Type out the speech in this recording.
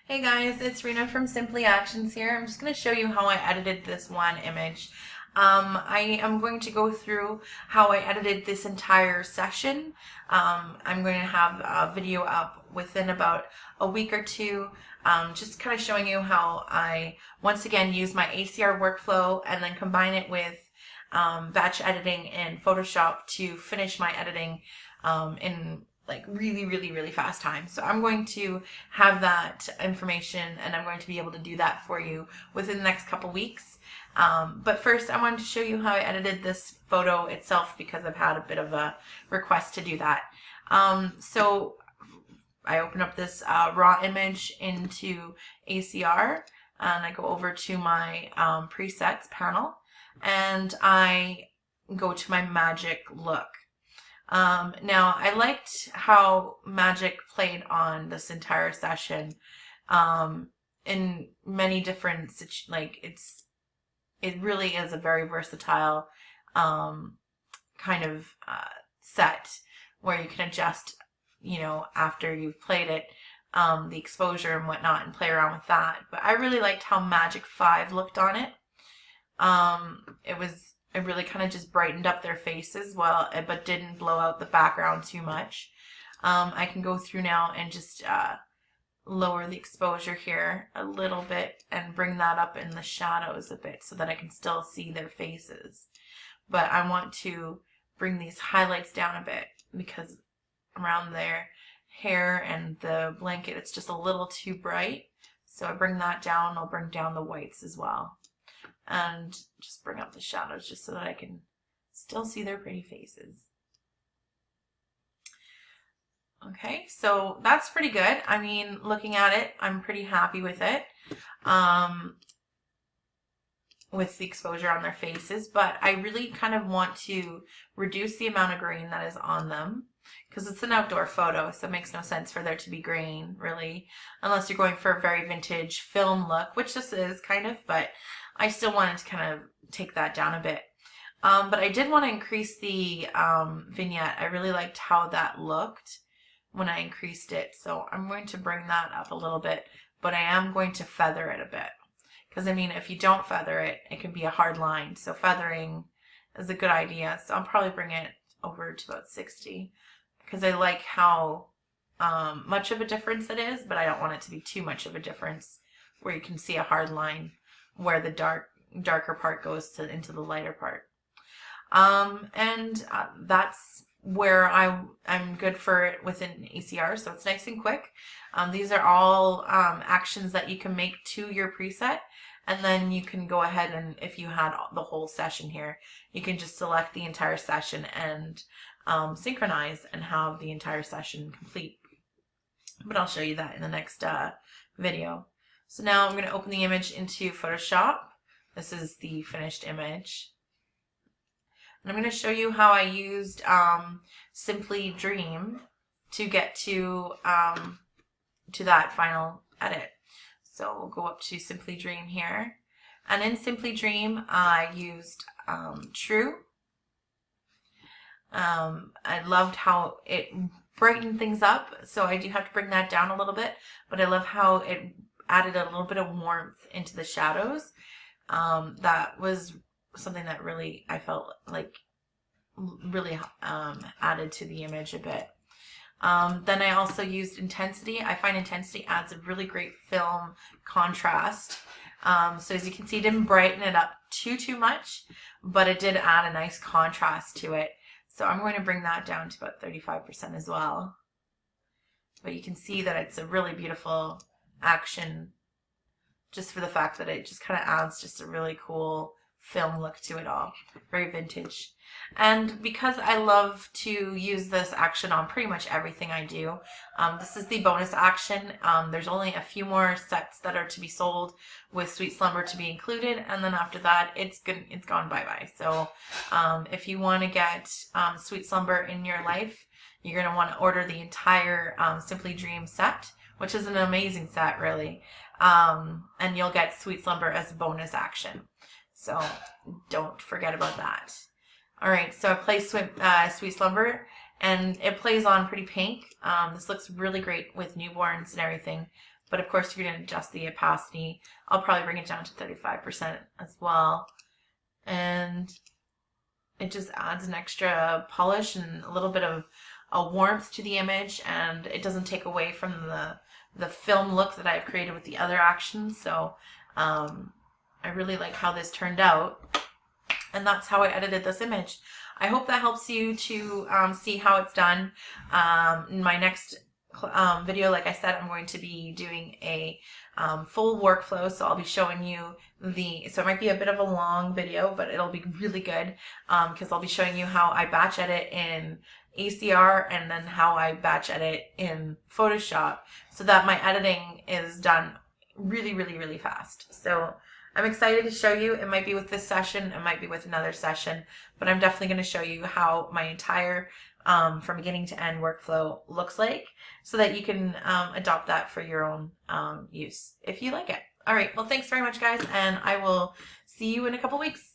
Hey guys, it's Rena from Simply Actions here. I'm just going to show you how I edited this one image. I am going to go through how I edited this entire session. I'm going to have a video up within about a week or two, just kind of showing you how I once again use my ACR workflow and then combine it with batch editing in Photoshop to finish my editing in like really fast time. So I'm going to have that information and I'm going to be able to do that for you within the next couple weeks. But first I wanted to show you how I edited this photo itself because I've had a bit of a request to do that. So I open up this raw image into ACR and I go over to my presets panel and I go to my magic look. Now I liked how magic played on this entire session in many different it really is a very versatile kind of set where you can adjust, after you've played it, the exposure and whatnot and play around with that. But I really liked how Magic 5 looked on it. It really kind of just brightened up their faces but didn't blow out the background too much. I can go through now and just lower the exposure here a little bit and bring that up in the shadows a bit so that I can still see their faces. But I want to bring these highlights down a bit because around their hair and the blanket it's just a little too bright. So I bring that down. I'll bring down the whites as well. And just bring up the shadows just so that I can still see their pretty faces. Okay, so that's pretty good. I mean, looking at it, I'm pretty happy with it, with the exposure on their faces, but I really kind of want to reduce the amount of green that is on them because it's an outdoor photo, so it makes no sense for there to be green, really, unless you're going for a very vintage film look, which this is kind of, but I still wanted to kind of take that down a bit. But I did want to increase the vignette. I really liked how that looked when I increased it. So I'm going to bring that up a little bit, but I am going to feather it a bit. Because, I mean, if you don't feather it, it can be a hard line. So feathering is a good idea. So I'll probably bring it over to about 60 because I like how much of a difference it is, but I don't want it to be too much of a difference where you can see a hard line where the darker part goes into the lighter part. That's where I'm good for it within ACR, so it's nice and quick. These are all actions that you can make to your preset, and then you can go ahead and if you had the whole session here, you can just select the entire session and synchronize and have the entire session complete. But I'll show you that in the next video. So now I'm going to open the image into Photoshop. This is the finished image. And I'm going to show you how I used Simply Dream to get to that final edit. So we'll go up to Simply Dream here. And in Simply Dream, I used True. I loved how it brightened things up. So I do have to bring that down a little bit. But I love how it added a little bit of warmth into the shadows. That was something that really, I felt like really added to the image a bit. Then I also used intensity. I find intensity adds a really great film contrast. So as you can see, it didn't brighten it up too much, but it did add a nice contrast to it. So I'm going to bring that down to about 35% as well. But you can see that it's a really beautiful action just for the fact that it just kind of adds just a really cool film look to it all. Very vintage. And because I love to use this action on pretty much everything I do, this is the bonus action. There's only a few more sets that are to be sold with Sweet Slumber to be included, and then after that it's gone bye-bye. So if you want to get Sweet Slumber in your life, you're going to want to order the entire Simply Dream set, which is an amazing set, really. And you'll get Sweet Slumber as a bonus action. So don't forget about that. All right, so I play Sweet Slumber, and it plays on pretty pink. This looks really great with newborns and everything. but of course you're going to adjust the opacity. I'll probably bring it down to 35% as well. And it just adds an extra polish and a little bit of a warmth to the image, and it doesn't take away from the film look that I've created with the other actions. So I really like how this turned out, and that's how I edited this image. I hope that helps you to see how it's done. In my next video, like I said, I'm going to be doing a full workflow, so I'll be showing you so it might be a bit of a long video, but it'll be really good because I'll be showing you how I batch edit in ACR and then how I batch edit in Photoshop, so that my editing is done really, really, really fast. So I'm excited to show you. It might be with this session, it might be with another session, but I'm definitely going to show you how my entire from beginning to end workflow looks like, so that you can adopt that for your own use if you like it. All right, well, thanks very much, guys, and I will see you in a couple weeks.